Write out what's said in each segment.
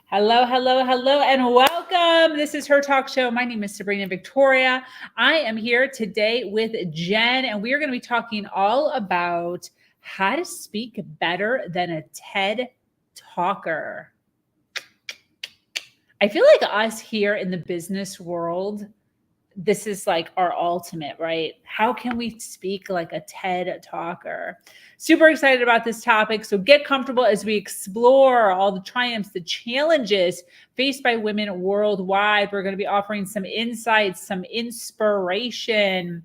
Hello, hello, hello, and welcome. This is Her Talk Show. My name is Sabrina Victoria. I am here today with Jen, and we are going to be talking all about how to speak better than a TED Talker. I feel like us here in the business world, this is like our ultimate, right? How can we speak like a TED Talker? Super excited about this topic. So get comfortable as we explore all the triumphs, the challenges faced by women worldwide. We're going to be offering some insights, some inspiration,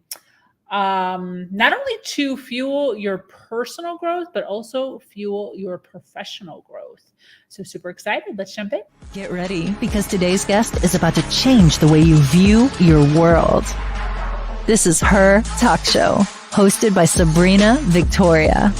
not only to fuel your personal growth, but also fuel your professional growth. So super excited. Let's jump in. Get ready, because today's guest is about to change the way you view your world. This is Her Talk Show, hosted by Sabrina Victoria.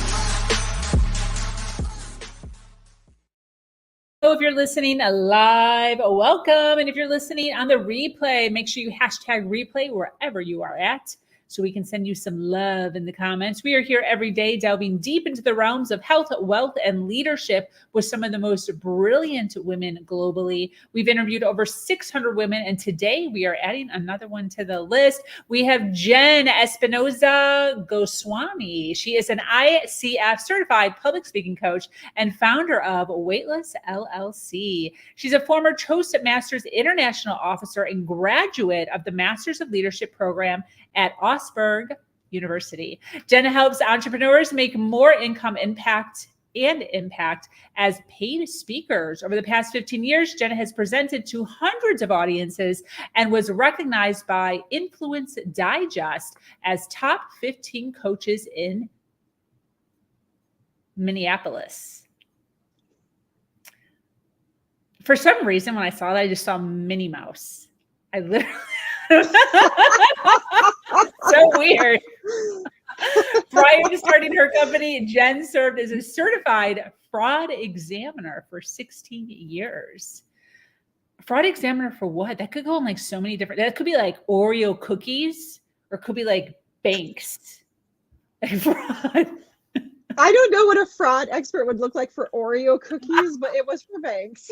So if you're listening live, welcome. And if you're listening on the replay, make sure you hashtag replay wherever you are at, so we can send you some love in the comments. We are here every day delving deep into the realms of health, wealth, and leadership with some of the most brilliant women globally. We've interviewed over 600 women, and today we are adding another one to the list. We have Jenn Espinosa-Goswami. She is an ICF-certified public speaking coach and founder of Weightless LLC. She's a former Toastmasters International officer and graduate of the Masters of Leadership program at Augsburg University. Jenn helps entrepreneurs make more income impact as paid speakers. Over the past 15 years, Jenn has presented to hundreds of audiences and was recognized by Influence Digest as top 15 coaches in Minneapolis. For some reason, when I saw that, I just saw Minnie Mouse. I literally so weird. Prior to starting her company, Jenn served as a certified fraud examiner for 16 years. Fraud examiner for what? That could go in like so many different, that could be like Oreo cookies, or it could be like banks. Like fraud. I don't know what a fraud expert would look like for Oreo cookies, but it was for banks.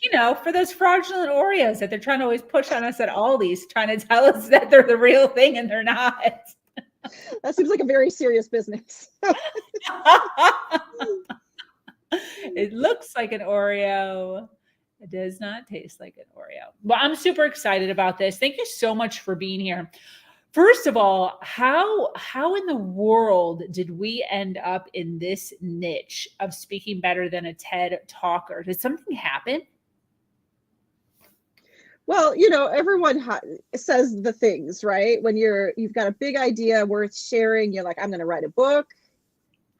You know, for those fraudulent Oreos that they're trying to always push on us at Aldi's, trying to tell us that they're the real thing and they're not. That seems like a very serious business. It looks like an Oreo. It does not taste like an Oreo. Well, I'm super excited about this. Thank you so much for being here. First of all, how in the world did we end up in this niche of speaking better than a TED Talker? Did something happen? Well, you know, everyone says the things, right? When you've got a big idea worth sharing, you're like, I'm going to write a book,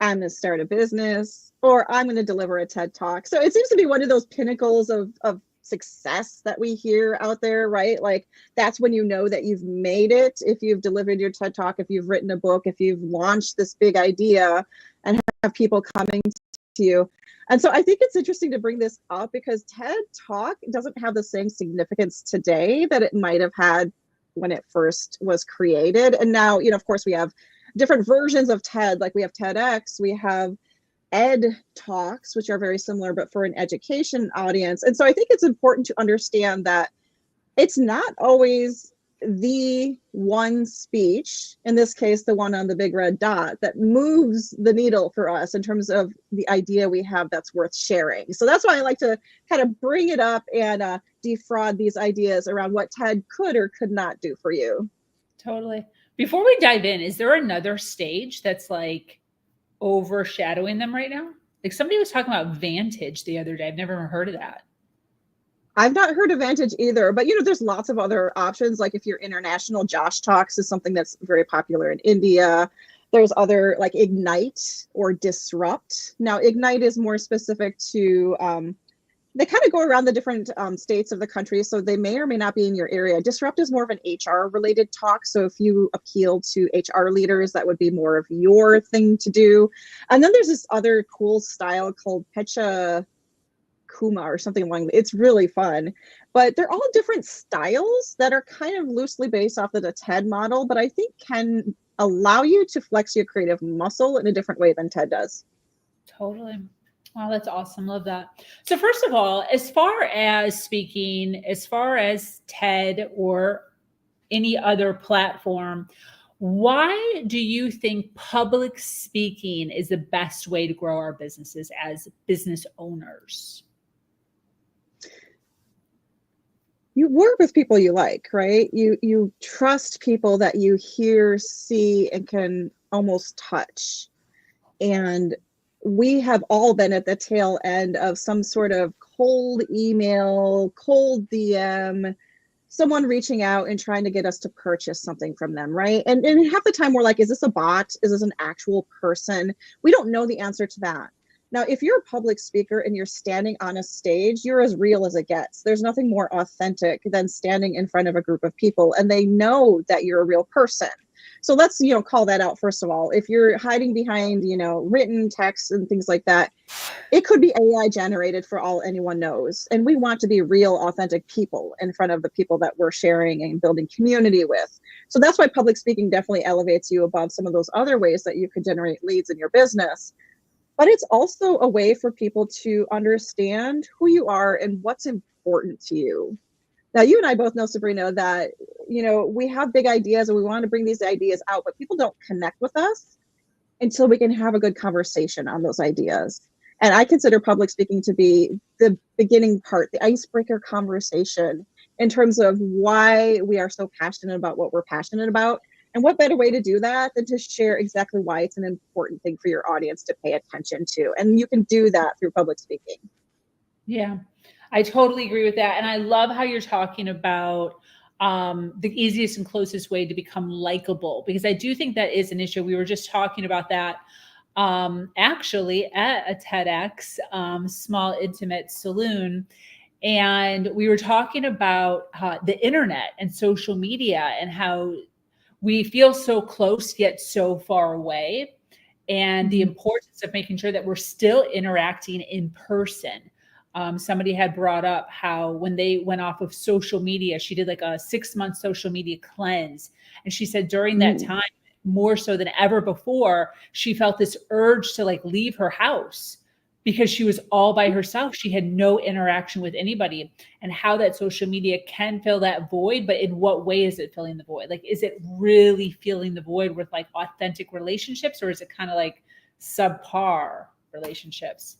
I'm going to start a business, or I'm going to deliver a TED Talk. So it seems to be one of those pinnacles of success that we hear out there, right? Like that's when you know that you've made it. If you've delivered your TED Talk, if you've written a book, if you've launched this big idea and have people coming to you. And so I think it's interesting to bring this up because TED Talk doesn't have the same significance today that it might have had when it first was created. And now, you know, of course we have different versions of TED, like we have TEDx, we have Ed Talks, which are very similar, but for an education audience. And so I think it's important to understand that it's not always the one speech, in this case, the one on the big red dot, that moves the needle for us in terms of the idea we have that's worth sharing. So that's why I like to kind of bring it up and defraud these ideas around what TED could or could not do for you. Totally. Before we dive in, is there another stage that's like overshadowing them right now? Like somebody was talking about Vantage the other day. I've never heard of that. I've not heard of Vantage either, but you know, there's lots of other options. Like if you're international, Josh Talks is something that's very popular in India. There's other like Ignite or Disrupt. Now, Ignite is more specific to, they kind of go around the different states of the country, so they may or may not be in your area. Disrupt is more of an HR related talk. So if you appeal to HR leaders, that would be more of your thing to do. And then there's this other cool style called Pecha Kuma or something along that. It's really fun, but they're all different styles that are kind of loosely based off of the TED model, but I think can allow you to flex your creative muscle in a different way than TED does. Totally. Wow, that's awesome. Love that. So first of all, as far as speaking, as far as TED or any other platform, why do you think public speaking is the best way to grow our businesses as business owners? You work with people you like, right? You trust people that you hear, see, and can almost touch. And we have all been at the tail end of some sort of cold email, cold DM, someone reaching out and trying to get us to purchase something from them, right? And half the time we're like, is this a bot? Is this an actual person? We don't know the answer to that. Now, if you're a public speaker and you're standing on a stage, you're as real as it gets. There's nothing more authentic than standing in front of a group of people and they know that you're a real person. So let's, call that out first of all. If you're hiding behind, written text and things like that, it could be AI generated for all anyone knows. And we want to be real, authentic people in front of the people that we're sharing and building community with. So that's why public speaking definitely elevates you above some of those other ways that you could generate leads in your business. But it's also a way for people to understand who you are and what's important to you. Now, you and I both know, Sabrina, that, we have big ideas and we want to bring these ideas out, but people don't connect with us until we can have a good conversation on those ideas. And I consider public speaking to be the beginning part, the icebreaker conversation in terms of why we are so passionate about what we're passionate about. And what better way to do that than to share exactly why it's an important thing for your audience to pay attention to. And you can do that through public speaking. Yeah, I totally agree with that. And I love how you're talking about the easiest and closest way to become likable, because I do think that is an issue. We were just talking about that actually at a TEDx, small intimate saloon. And we were talking about the internet and social media and how we feel so close yet so far away, and the importance of making sure that we're still interacting in person. Somebody had brought up how when they went off of social media, she did like a 6-month social media cleanse. And she said during that time, more so than ever before, she felt this urge to like leave her house because she was all by herself. She had no interaction with anybody, and how that social media can fill that void. But in what way is it filling the void? Like, is it really filling the void with like authentic relationships, or is it kind of like subpar relationships?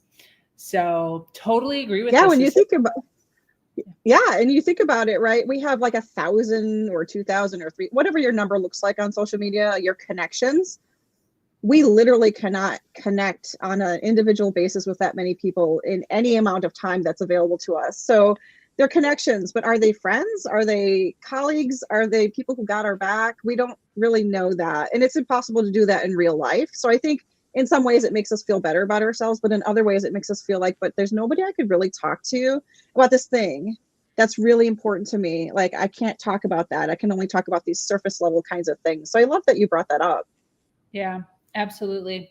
So totally agree with yeah, this. when you think about and you think about it, right? We have like 1,000 or 2,000 or 3, whatever your number looks like on social media, your connections. We literally cannot connect on an individual basis with that many people in any amount of time that's available to us. So they're connections, but are they friends? Are they colleagues? Are they people who got our back? We don't really know that. And it's impossible to do that in real life. So I think in some ways it makes us feel better about ourselves, but in other ways it makes us feel like, but there's nobody I could really talk to about this thing that's really important to me. Like, I can't talk about that. I can only talk about these surface level kinds of things. So I love that you brought that up. Yeah, absolutely.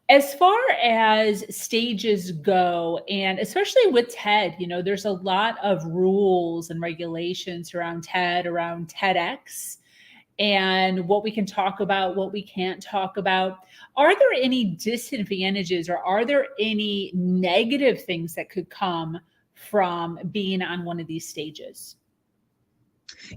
As far as stages go, and especially with TED, there's a lot of rules and regulations around TED, around TEDx, and what we can talk about, what we can't talk about. Are there any disadvantages, or are there any negative things that could come from being on one of these stages?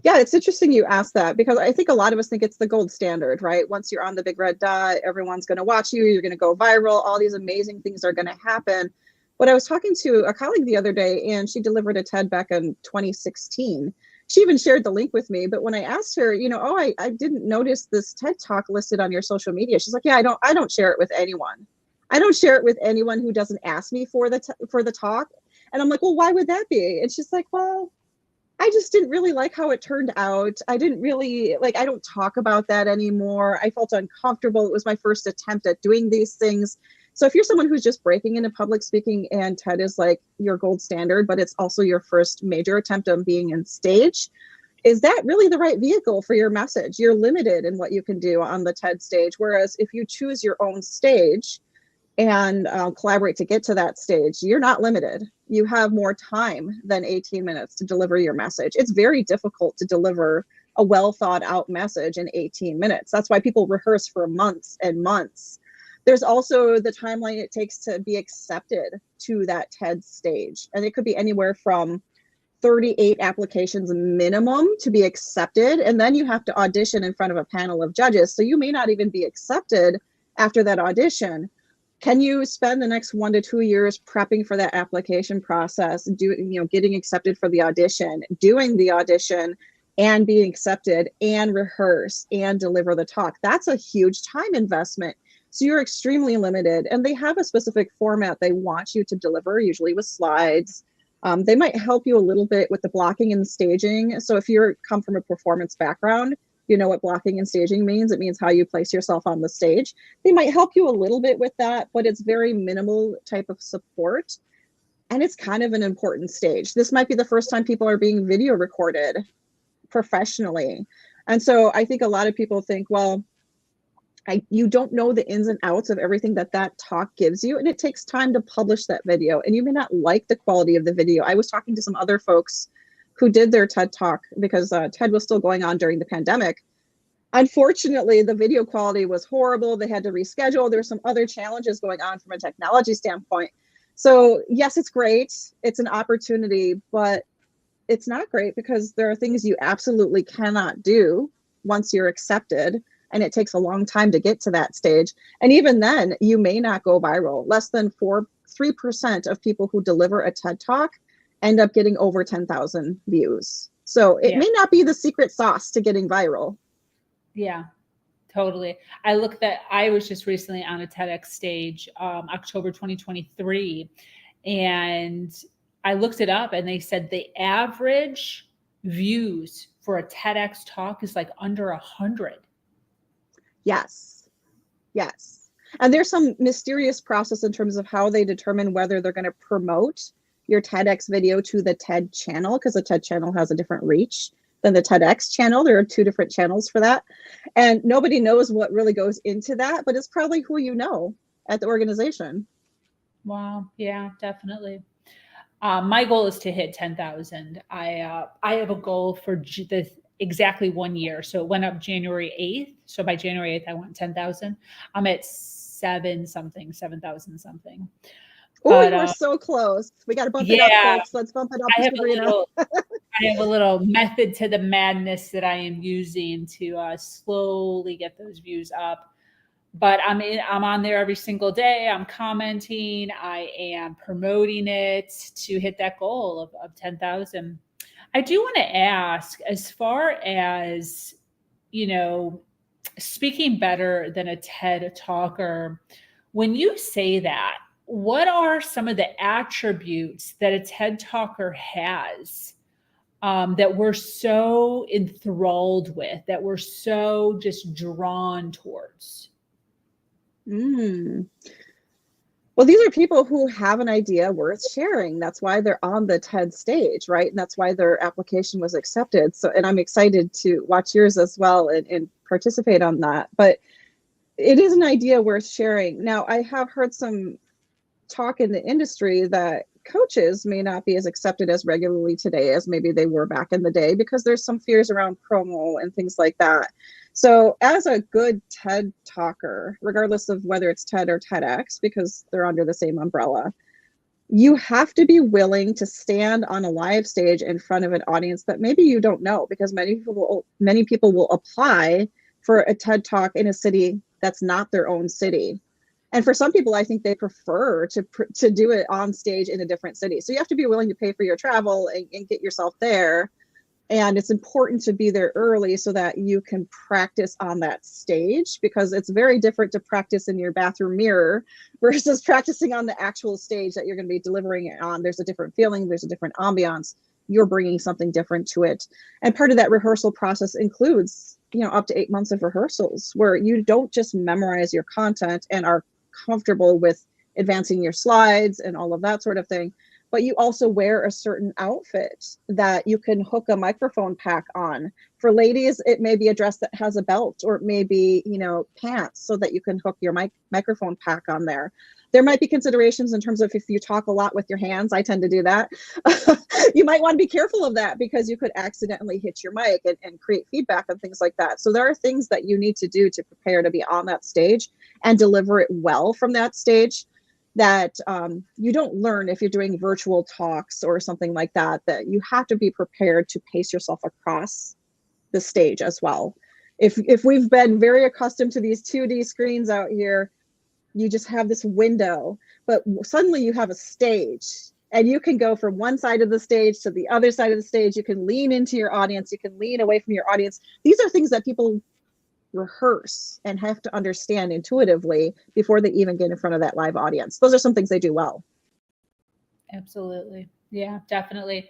Yeah, it's interesting you asked that, because I think a lot of us think it's the gold standard, right? Once you're on the big red dot, everyone's going to watch you, you're going to go viral, all these amazing things are going to happen. But I was talking to a colleague the other day, and she delivered a TED back in 2016. She even shared the link with me. But when I asked her, I didn't notice this TED Talk listed on your social media. She's like, yeah, I don't share it with anyone. I don't share it with anyone who doesn't ask me for the talk. And I'm like, well, why would that be? And she's like, well, I just didn't really like how it turned out. I didn't really I don't talk about that anymore. I felt uncomfortable. It was my first attempt at doing these things. So if you're someone who's just breaking into public speaking and TED is like your gold standard, but it's also your first major attempt on being in stage, is that really the right vehicle for your message? You're limited in what you can do on the TED stage. Whereas if you choose your own stage and collaborate to get to that stage, you're not limited. You have more time than 18 minutes to deliver your message. It's very difficult to deliver a well thought out message in 18 minutes. That's why people rehearse for months and months. There's also the timeline it takes to be accepted to that TED stage. And it could be anywhere from 38 applications minimum to be accepted. And then you have to audition in front of a panel of judges. So you may not even be accepted after that audition. Can you spend the next 1 to 2 years prepping for that application process, getting accepted for the audition, doing the audition and being accepted, and rehearse and deliver the talk? That's a huge time investment. So you're extremely limited, and they have a specific format they want you to deliver, usually with slides. They might help you a little bit with the blocking and staging. So if you come from a performance background, you know what blocking and staging means. It means how you place yourself on the stage. They might help you a little bit with that, but it's very minimal type of support. And it's kind of an important stage. This might be the first time people are being video recorded professionally. And so I think a lot of people think, well, you don't know the ins and outs of everything that talk gives you. And it takes time to publish that video. And you may not like the quality of the video. I was talking to some other folks who did their TED Talk because TED was still going on during the pandemic. Unfortunately, the video quality was horrible. They had to reschedule. There's some other challenges going on from a technology standpoint. So yes, it's great. It's an opportunity, but it's not great because there are things you absolutely cannot do once you're accepted. And it takes a long time to get to that stage. And even then, you may not go viral. Less than 3% of people who deliver a TED Talk end up getting over 10,000 views. So it may not be the secret sauce to getting viral. Yeah, totally. I was just recently on a TEDx stage, October 2023, and I looked it up and they said the average views for a TEDx talk is like under 100. Yes. And there's some mysterious process in terms of how they determine whether they're going to promote your TEDx video to the TED channel, because the TED channel has a different reach than the TEDx channel. There are 2 different channels for that. And nobody knows what really goes into that, but it's probably who you know at the organization. Wow. Yeah, definitely. My goal is to hit 10,000. I have a goal for exactly 1 year. So it went up January 8th. So by January 8th, I want 10,000. I'm at 7,000 something. Oh, we're so close. We got to bump it up, folks. Let's bump it up. I have a little method to the madness that I am using to slowly get those views up. But I'm on there every single day. I'm commenting. I am promoting it to hit that goal of 10,000. I do want to ask, as far as, speaking better than a TED talker, when you say that, what are some of the attributes that a TED talker has that we're so enthralled with, that we're so just drawn towards? Well, these are people who have an idea worth sharing. That's why they're on the TED stage, right? And that's why their application was accepted. So, and I'm excited to watch yours as well and participate on that. But it is an idea worth sharing. Now, I have heard some talk in the industry that coaches may not be as accepted as regularly today as maybe they were back in the day, because there's some fears around promo and things like that. So as a good TED talker, regardless of whether it's TED or TEDx, because they're under the same umbrella, you have to be willing to stand on a live stage in front of an audience that maybe you don't know, because many people will apply for a TED talk in a city that's not their own city. And for some people, I think they prefer to do it on stage in a different city. So you have to be willing to pay for your travel and get yourself there. And it's important to be there early so that you can practice on that stage, because it's very different to practice in your bathroom mirror versus practicing on the actual stage that you're going to be delivering it on. There's a different feeling. There's a different ambiance. You're bringing something different to it. And part of that rehearsal process includes, up to 8 months of rehearsals where you don't just memorize your content and are comfortable with advancing your slides and all of that sort of thing, but you also wear a certain outfit that you can hook a microphone pack on, For ladies, it may be a dress that has a belt, or it may be, pants so that you can hook your microphone pack on there. There might be considerations in terms of if you talk a lot with your hands. I tend to do that. You might want to be careful of that because you could accidentally hit your mic and create feedback and things like that. So there are things that you need to do to prepare to be on that stage and deliver it well from that stage that you don't learn if you're doing virtual talks or something like that, that you have to be prepared to pace yourself across the stage as well. If we've been very accustomed to these 2D screens out here, you just have this window, but suddenly you have a stage and you can go from one side of the stage to the other side of the stage. You can lean into your audience. You can lean away from your audience. These are things that people rehearse and have to understand intuitively before they even get in front of that live audience. Those are some things they do well. Absolutely. Yeah, definitely.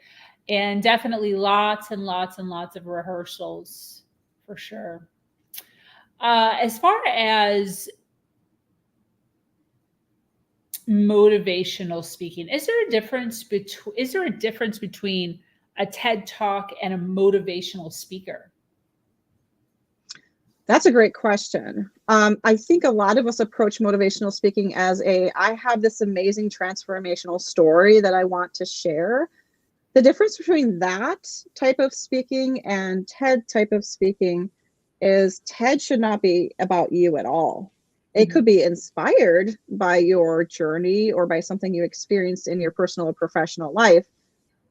And definitely lots and lots and lots of rehearsals for sure. As far as motivational speaking, is there a difference between a TED Talk and a motivational speaker? That's a great question. I think a lot of us approach motivational speaking as I have this amazing transformational story that I want to share. The difference between that type of speaking and TED type of speaking is TED should not be about you at all. It could be inspired by your journey or by something you experienced in your personal or professional life,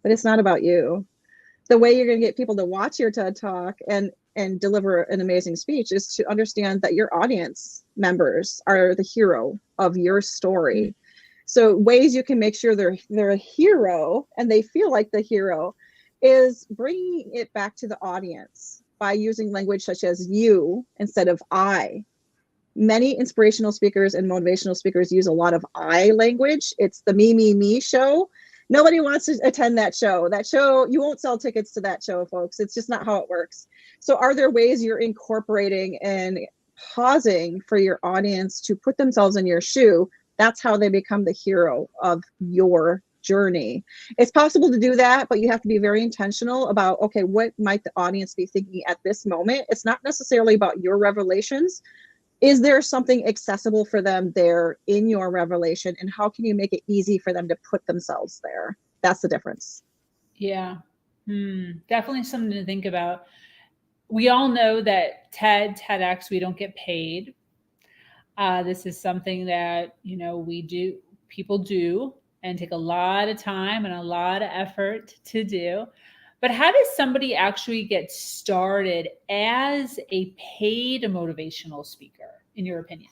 but it's not about you. The way you're going to get people to watch your TED Talk and deliver an amazing speech is to understand that your audience members are the hero of your story. So ways you can make sure they're a hero and they feel like the hero is bringing it back to the audience by using language such as you instead of I. Many inspirational speakers and motivational speakers use a lot of I language. It's the me show. Nobody wants to attend that show. That show, you won't sell tickets to that show, folks. It's just not how it works. So are there ways you're incorporating and pausing for your audience to put themselves in your shoe? That's how they become the hero of your journey. It's possible to do that, but you have to be very intentional about, okay, what might the audience be thinking at this moment? It's not necessarily about your revelations. Is there something accessible for them there in your revelation? And how can you make it easy for them to put themselves there? That's the difference. Yeah, definitely something to think about. We all know that TEDx, we don't get paid. This is something that, people do and take a lot of time and a lot of effort to do. But how does somebody actually get started as a paid motivational speaker, in your opinion?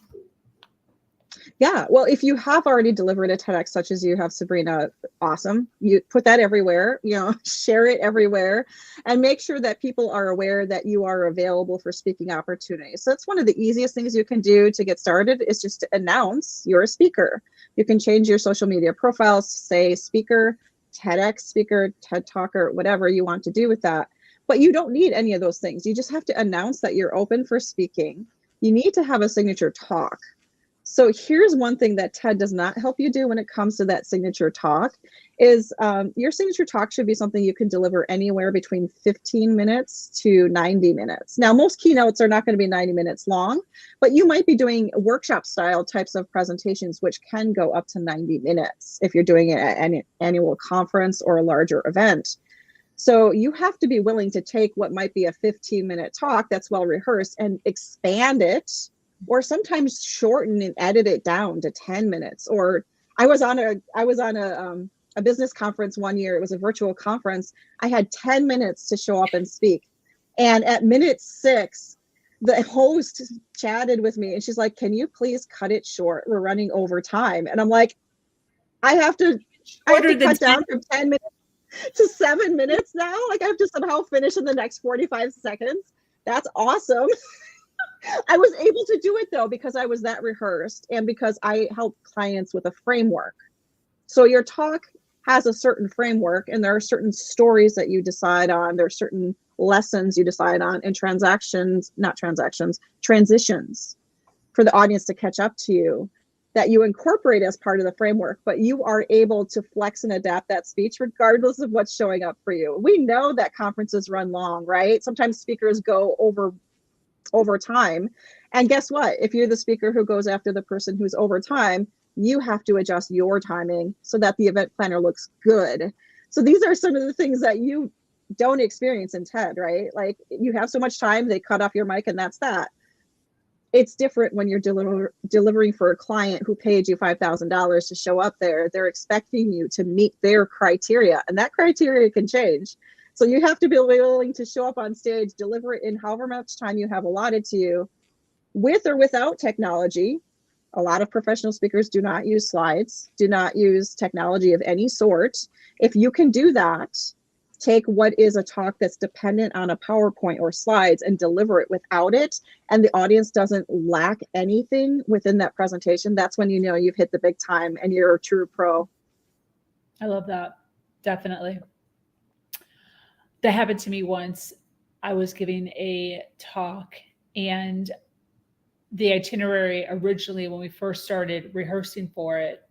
Yeah, well, if you have already delivered a TEDx such as you have, Sabrina, awesome. You put that everywhere, share it everywhere, and make sure that people are aware that you are available for speaking opportunities. So that's one of the easiest things you can do to get started is just to announce you're a speaker. You can change your social media profiles to say speaker, TEDx speaker, TED Talker, whatever you want to do with that. But you don't need any of those things. You just have to announce that you're open for speaking. You need to have a signature talk. So here's one thing that TED does not help you do when it comes to that signature talk is your signature talk should be something you can deliver anywhere between 15 minutes to 90 minutes. Now, most keynotes are not going to be 90 minutes long, but you might be doing workshop style types of presentations, which can go up to 90 minutes if you're doing it at an annual conference or a larger event. So you have to be willing to take what might be a 15-minute talk that's well rehearsed and expand it, or sometimes shorten and edit it down to 10 minutes. Or I was on a business conference one year. It was a virtual conference. I had 10 minutes to show up and speak. And at minute 6, the host chatted with me and she's like, can you please cut it short? We're running over time. And I'm like, I have to cut down from 10 minutes to 7 minutes now. Like I have to somehow finish in the next 45 seconds. That's awesome. I was able to do it though, because I was that rehearsed and because I help clients with a framework. So your talk has a certain framework and there are certain stories that you decide on. There are certain lessons you decide on and transitions for the audience to catch up to you. that you incorporate as part of the framework, but you are able to flex and adapt that speech regardless of what's showing up for you. We know that conferences run long, right? Sometimes speakers go over time. And guess what? If you're the speaker who goes after the person who's over time, you have to adjust your timing so that the event planner looks good. So these are some of the things that you don't experience in TED, right? Like, you have so much time, they cut off your mic and that's that. It's different when you're delivering for a client who paid you $5,000 to show up there. They're expecting you to meet their criteria, and that criteria can change. So you have to be willing to show up on stage, deliver it in however much time you have allotted to you, with or without technology. A lot of professional speakers do not use slides, do not use technology of any sort. If you can do that, take what is a talk that's dependent on a PowerPoint or slides and deliver it without it, and the audience doesn't lack anything within that presentation, that's when you know you've hit the big time and you're a true pro. I love that. Definitely. That happened to me once. I was giving a talk, and the itinerary originally, when we first started rehearsing for it,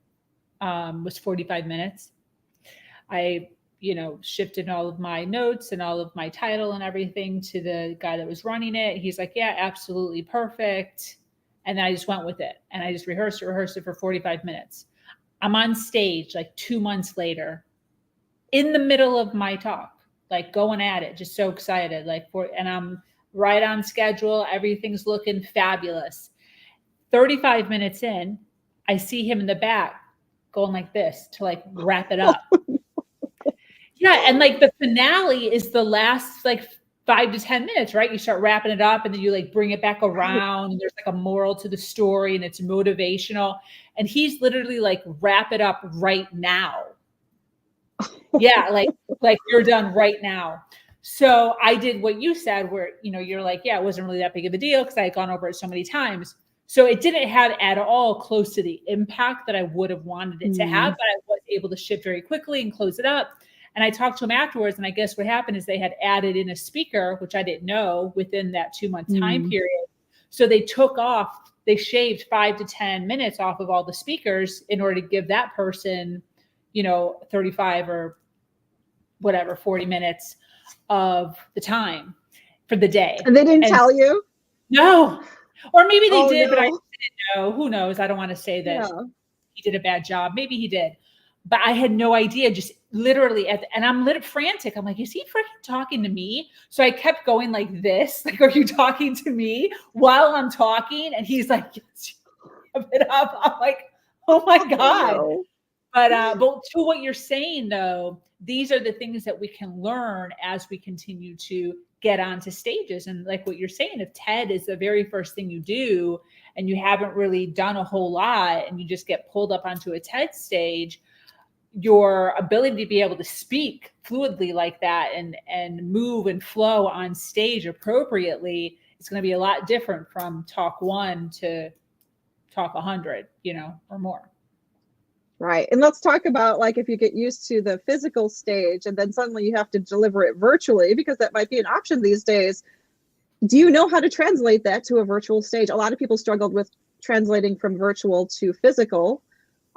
was 45 minutes. I shifted all of my notes and all of my title and everything to the guy that was running it. He's like, yeah, absolutely perfect. And then I just went with it. And I just rehearsed it for 45 minutes. I'm on stage like 2 months later, in the middle of my talk, like going at it, just so excited, and I'm right on schedule. Everything's looking fabulous. 35 minutes in, I see him in the back going like this to like wrap it up. Yeah. And like the finale is the last like 5 to 10 minutes, right? You start wrapping it up and then you like bring it back around, and there's like a moral to the story and it's motivational. And he's literally like, wrap it up right now. Yeah. Like you're done right now. So I did what you said, where, you're like, yeah, it wasn't really that big of a deal because I had gone over it so many times. So it didn't have at all close to the impact that I would have wanted it to have, but I was able to shift very quickly and close it up. And I talked to him afterwards, and I guess what happened is they had added in a speaker, which I didn't know, within that 2-month time period. So they shaved 5 to 10 minutes off of all the speakers in order to give that person, 35 or whatever, 40 minutes of the time for the day. And they didn't tell you? No. Or maybe they did, no. but I didn't know. Who knows? I don't want to say that he did a bad job. Maybe he did. But I had no idea, just literally and I'm frantic. I'm like, is he freaking talking to me? So I kept going like this, like, are you talking to me while I'm talking? And he's like, yes, give it up. I'm like, oh my God. No. But to what you're saying though, these are the things that we can learn as we continue to get onto stages. And like what you're saying, if TED is the very first thing you do and you haven't really done a whole lot and you just get pulled up onto a TED stage, your ability to be able to speak fluidly like that and move and flow on stage appropriately is going to be a lot different from talk 1 to talk 100, or more. Right. And let's talk about, like, if you get used to the physical stage and then suddenly you have to deliver it virtually, because that might be an option these days. Do you know how to translate that to a virtual stage? A lot of people struggled with translating from virtual to physical.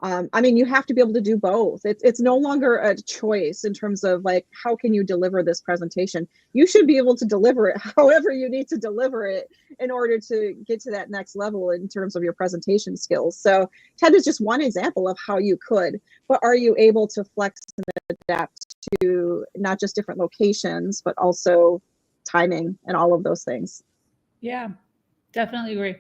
You have to be able to do both. It's no longer a choice in terms of like, how can you deliver this presentation? You should be able to deliver it however you need to deliver it in order to get to that next level in terms of your presentation skills. So TED is just one example of how you could, but are you able to flex and adapt to not just different locations, but also timing and all of those things? Yeah. Definitely agree.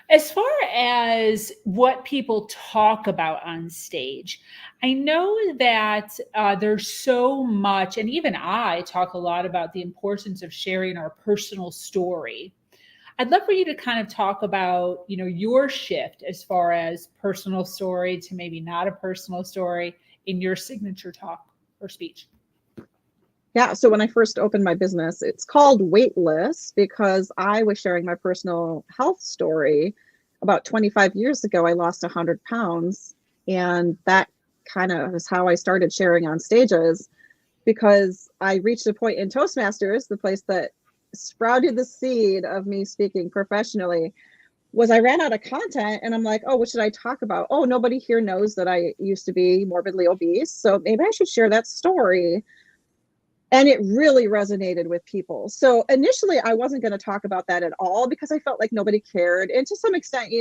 As far as what people talk about on stage, I know that there's so much, and even I talk a lot about the importance of sharing our personal story. I'd love for you to kind of talk about, your shift as far as personal story to maybe not a personal story in your signature talk or speech. Yeah, so when I first opened my business, it's called Weightless because I was sharing my personal health story. About 25 years ago, I lost 100 pounds. And that kind of is how I started sharing on stages, because I reached a point in Toastmasters, the place that sprouted the seed of me speaking professionally, was I ran out of content, and I'm like, oh, what should I talk about? Oh, nobody here knows that I used to be morbidly obese, so maybe I should share that story. And it really resonated with people. So initially I wasn't going to talk about that at all because I felt like nobody cared. And to some extent,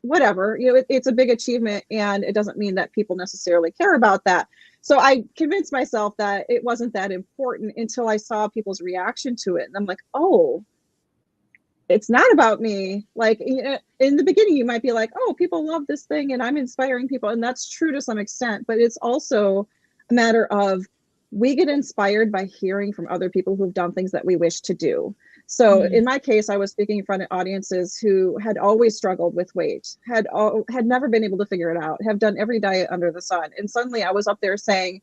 whatever, it's a big achievement, and it doesn't mean that people necessarily care about that. So I convinced myself that it wasn't that important until I saw people's reaction to it. And I'm like, oh, it's not about me. Like, in the beginning, you might be like, oh, people love this thing and I'm inspiring people. And that's true to some extent, but it's also a matter of, we get inspired by hearing from other people who've done things that we wish to do. So in my case, I was speaking in front of audiences who had always struggled with weight, had never been able to figure it out, have done every diet under the sun. And suddenly I was up there saying,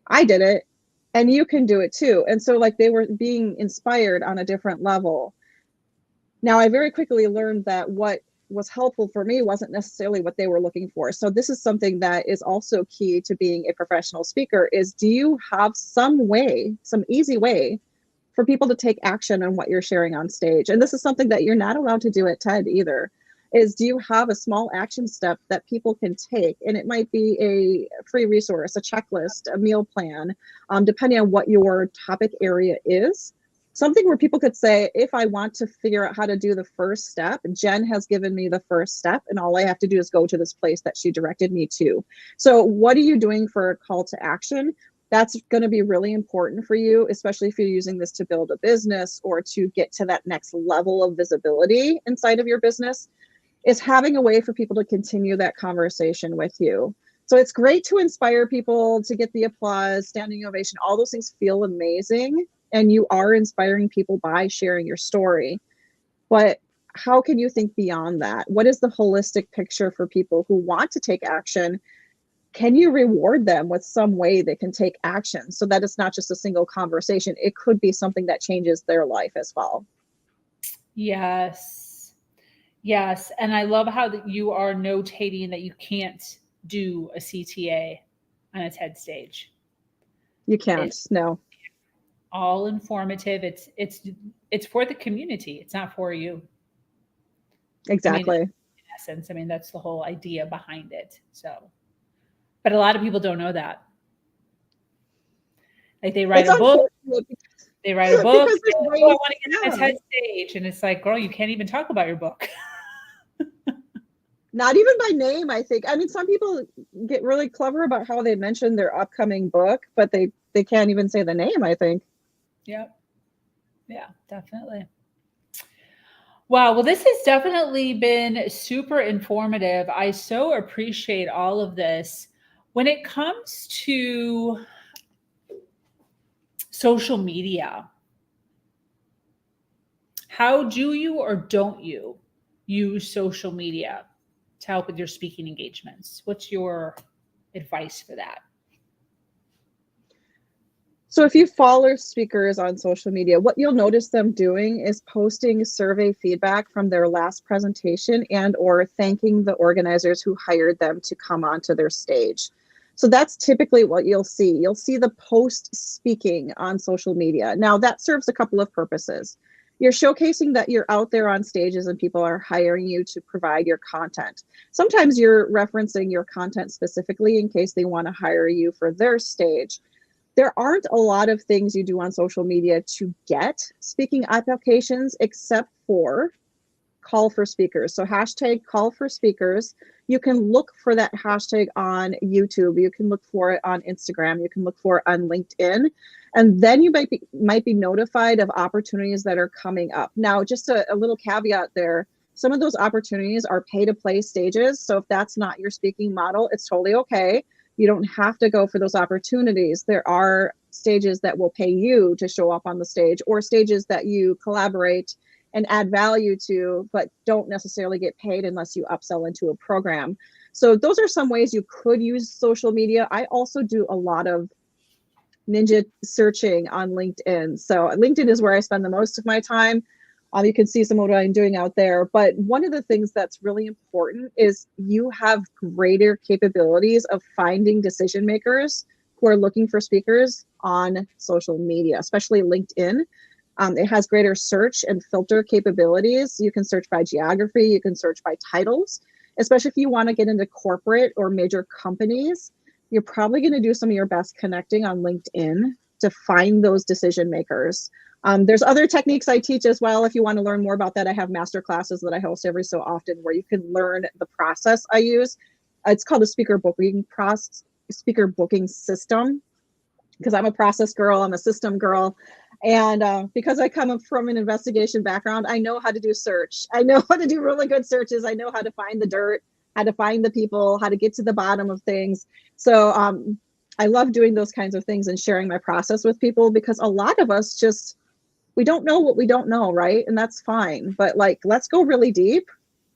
I did it and you can do it too. And so like they were being inspired on a different level. Now, I very quickly learned that what was helpful for me wasn't necessarily what they were looking for. So this is something that is also key to being a professional speaker is, do you have some easy way for people to take action on what you're sharing on stage? And this is something that you're not allowed to do at TED either, is do you have a small action step that people can take? And it might be a free resource, a checklist, a meal plan, depending on what your topic area is. Something where people could say, if I want to figure out how to do the first step, Jenn has given me the first step, and all I have to do is go to this place that she directed me to. So what are you doing for a call to action? That's going to be really important for you, especially if you're using this to build a business or to get to that next level of visibility inside of your business, is having a way for people to continue that conversation with you. So it's great to inspire people, to get the applause, standing ovation, all those things feel amazing. And you are inspiring people by sharing your story. But how can you think beyond that? What is the holistic picture for people who want to take action? Can you reward them with some way they can take action so that it's not just a single conversation? It could be something that changes their life as well. Yes. Yes. And I love how that you are notating that you can't do a CTA on a TED stage. You can't, no. All informative. It's for the community. It's not for you. Exactly. In essence, that's the whole idea behind it. So, but a lot of people don't know that. Like they write a book. They write a book. Like, oh, I want to get on a TED stage, and it's like, girl, you can't even talk about your book. Not even by name, I think. Some people get really clever about how they mention their upcoming book, but they can't even say the name, I think. Yep. Yeah, definitely. Wow. Well, this has definitely been super informative. I so appreciate all of this. When it comes to social media, how do you or don't you use social media to help with your speaking engagements? What's your advice for that? So if you follow speakers on social media, what you'll notice them doing is posting survey feedback from their last presentation and or thanking the organizers who hired them to come onto their stage. So that's typically what you'll see. You'll see the post speaking on social media. Now that serves a couple of purposes. You're showcasing that you're out there on stages and people are hiring you to provide your content. Sometimes you're referencing your content specifically in case they want to hire you for their stage. There aren't a lot of things you do on social media to get speaking applications except for call for speakers. So hashtag call for speakers. You can look for that hashtag on YouTube. You can look for it on Instagram. You can look for it on LinkedIn. And then you might be notified of opportunities that are coming up. Now, just a little caveat there. Some of those opportunities are pay to play stages. So if that's not your speaking model, it's totally okay. You don't have to go for those opportunities. There are stages that will pay you to show up on the stage, or stages that you collaborate and add value to, but don't necessarily get paid unless you upsell into a program. So those are some ways you could use social media. I also do a lot of ninja searching on LinkedIn. So LinkedIn is where I spend the most of my time. You can see some of what I'm doing out there. But one of the things that's really important is you have greater capabilities of finding decision makers who are looking for speakers on social media, especially LinkedIn. It has greater search and filter capabilities. You can search by geography, you can search by titles, especially if you want to get into corporate or major companies. You're probably going to do some of your best connecting on LinkedIn to find those decision makers. There's other techniques I teach as well. If you want to learn more about that, I have master classes that I host every so often where you can learn the process I use. It's called a speaker booking system, because I'm a process girl, I'm a system girl. And because I come from an investigation background, I know how to do search. I know how to do really good searches. I know how to find the dirt, how to find the people, how to get to the bottom of things. So I love doing those kinds of things and sharing my process with people, because a lot of us we don't know what we don't know, right? And that's fine. But like, let's go really deep.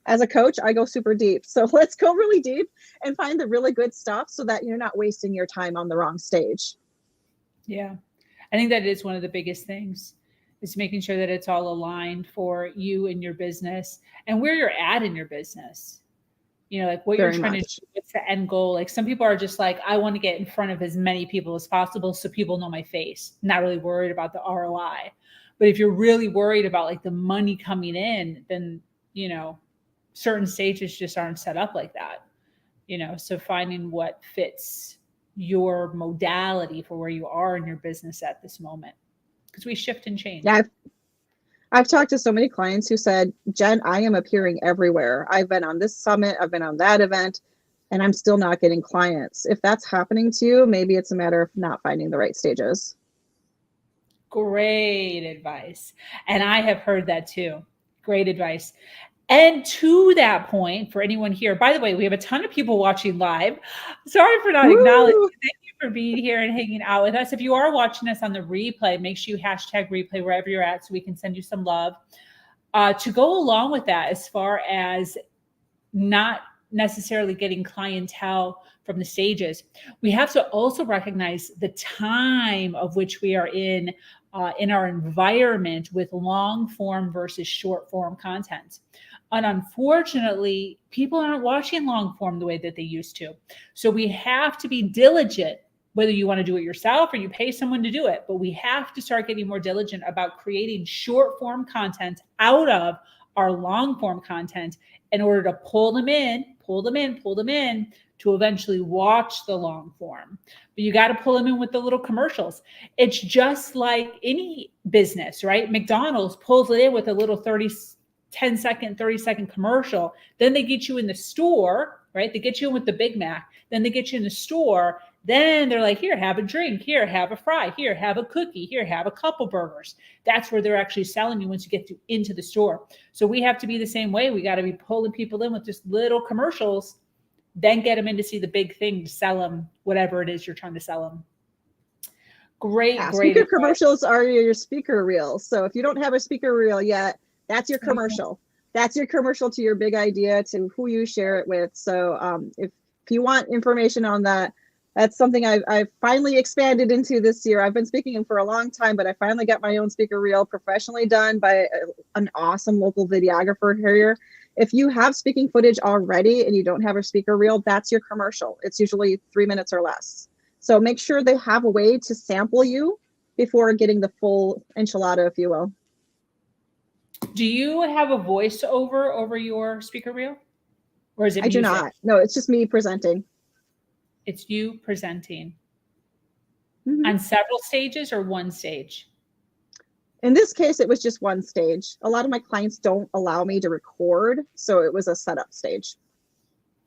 As a coach, I go super deep. So let's go really deep and find the really good stuff so that you're not wasting your time on the wrong stage. Yeah. I think that is one of the biggest things, is making sure that it's all aligned for you and your business and where you're at in your business. You know, like what you're trying to do, what's the end goal? Like some people are just like, I want to get in front of as many people as possible so people know my face, not really worried about the ROI. But if you're really worried about like the money coming in, then, you know, certain stages just aren't set up like that, you know, so finding what fits your modality for where you are in your business at this moment, because we shift and change. Yeah, I've talked to so many clients who said, Jen, I am appearing everywhere. I've been on this summit, I've been on that event, and I'm still not getting clients. If that's happening to you, maybe it's a matter of not finding the right stages. Great advice. And I have heard that too. Great advice. And to that point, for anyone here, by the way, we have a ton of people watching live. Sorry for not acknowledging. Thank you for being here and hanging out with us. If you are watching us on the replay, make sure you hashtag replay wherever you're at so we can send you some love. To go along with that, as far as not necessarily getting clientele from the stages, we have to also recognize the time of which we are in our environment with long form versus short form content. And unfortunately, people aren't watching long form the way that they used to. So we have to be diligent, whether you want to do it yourself or you pay someone to do it. But we have to start getting more diligent about creating short form content out of our long form content in order to pull them in to eventually watch the long form. But you got to pull them in with the little commercials. It's just like any business, right? McDonald's pulls it in with a little 10-second, 30-second commercial. Then they get you in the store, right? They get you in with the Big Mac. Then they get you in the store. Then they're like, here, have a drink. Here, have a fry. Here, have a cookie. Here, have a couple burgers. That's where they're actually selling you once you get into the store. So we have to be the same way. We got to be pulling people in with just little commercials, then get them in to see the big thing to sell them whatever it is you're trying to sell them. Great. Speaker commercials are your speaker reels. So if you don't have a speaker reel yet, that's your commercial. That's your commercial to your big idea, to who you share it with. So if you want information on that, that's something I've finally expanded into this year. I've been speaking for a long time, but I finally got my own speaker reel professionally done by an awesome local videographer here. If you have speaking footage already and you don't have a speaker reel, that's your commercial. It's usually 3 minutes or less. So make sure they have a way to sample you before getting the full enchilada, if you will. Do you have a voiceover over your speaker reel? Or is it music? I do not. No, it's just me presenting. It's you presenting on several stages or one stage? In this case, it was just one stage. A lot of my clients don't allow me to record, so it was a setup stage.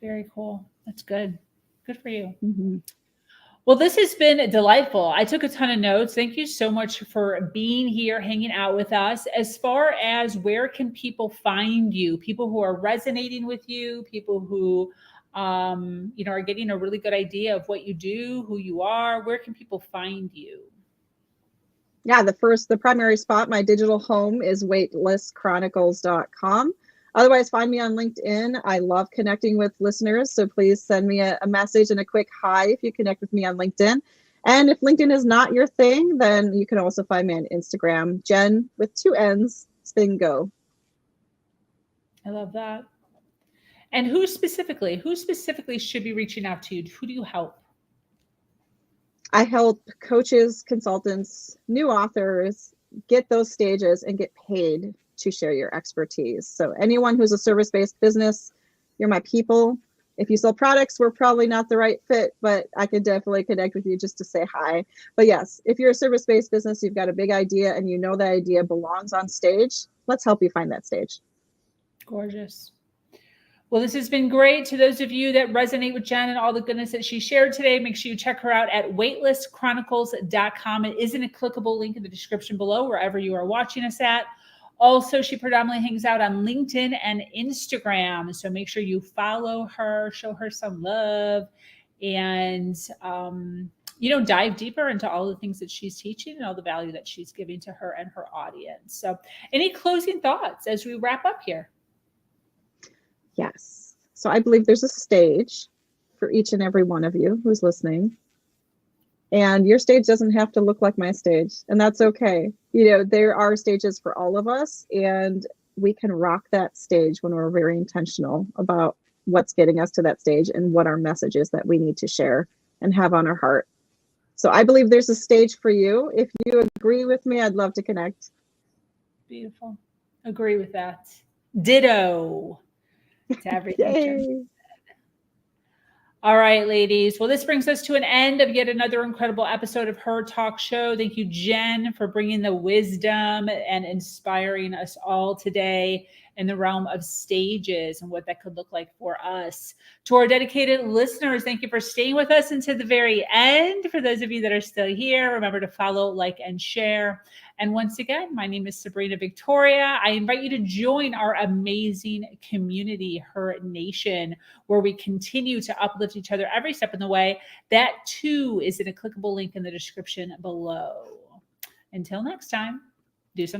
Very cool. That's good. Good for you. Well, this has been delightful. I took a ton of notes. Thank you so much for being here, hanging out with us. As far as where can people find you, people who are resonating with you, people who are getting a really good idea of what you do, who you are, where can people find you? Yeah, the primary spot, my digital home, is weightlesschronicles.com. Otherwise, find me on LinkedIn. I love connecting with listeners, so please send me a message and a quick hi if you connect with me on LinkedIn. And if LinkedIn is not your thing, then you can also find me on Instagram, Jen with 2 N's, Spin Go. I love that. And who specifically should be reaching out to you? Who do you help? I help coaches, consultants, new authors, get those stages and get paid to share your expertise. So anyone who's a service-based business, you're my people. If you sell products, we're probably not the right fit, but I could definitely connect with you just to say hi. But yes, if you're a service-based business, you've got a big idea and you know that idea belongs on stage, let's help you find that stage. Gorgeous. Well, this has been great. To those of you that resonate with Jenn and all the goodness that she shared today, make sure you check her out at weightlesschronicles.com. It is a clickable link in the description below, wherever you are watching us at. Also, she predominantly hangs out on LinkedIn and Instagram. So make sure you follow her, show her some love, and, dive deeper into all the things that she's teaching and all the value that she's giving to her and her audience. So any closing thoughts as we wrap up here? Yes. So I believe there's a stage for each and every one of you who's listening. And your stage doesn't have to look like my stage, and that's okay. There are stages for all of us, and we can rock that stage when we're very intentional about what's getting us to that stage and what our message is that we need to share and have on our heart. So I believe there's a stage for you. If you agree with me, I'd love to connect. Beautiful. Agree with that. Ditto to everything. Yay. All right, ladies. Well, this brings us to an end of yet another incredible episode of Her Talk Show. Thank you, Jenn, for bringing the wisdom and inspiring us all today in the realm of stages and what that could look like for us. To our dedicated listeners, thank you for staying with us until the very end. For those of you that are still here, remember to follow, like, and share. And once again, my name is Sabrina Victoria. I invite you to join our amazing community, Her Nation, where we continue to uplift each other every step in the way. That too is in a clickable link in the description below. Until next time, do something.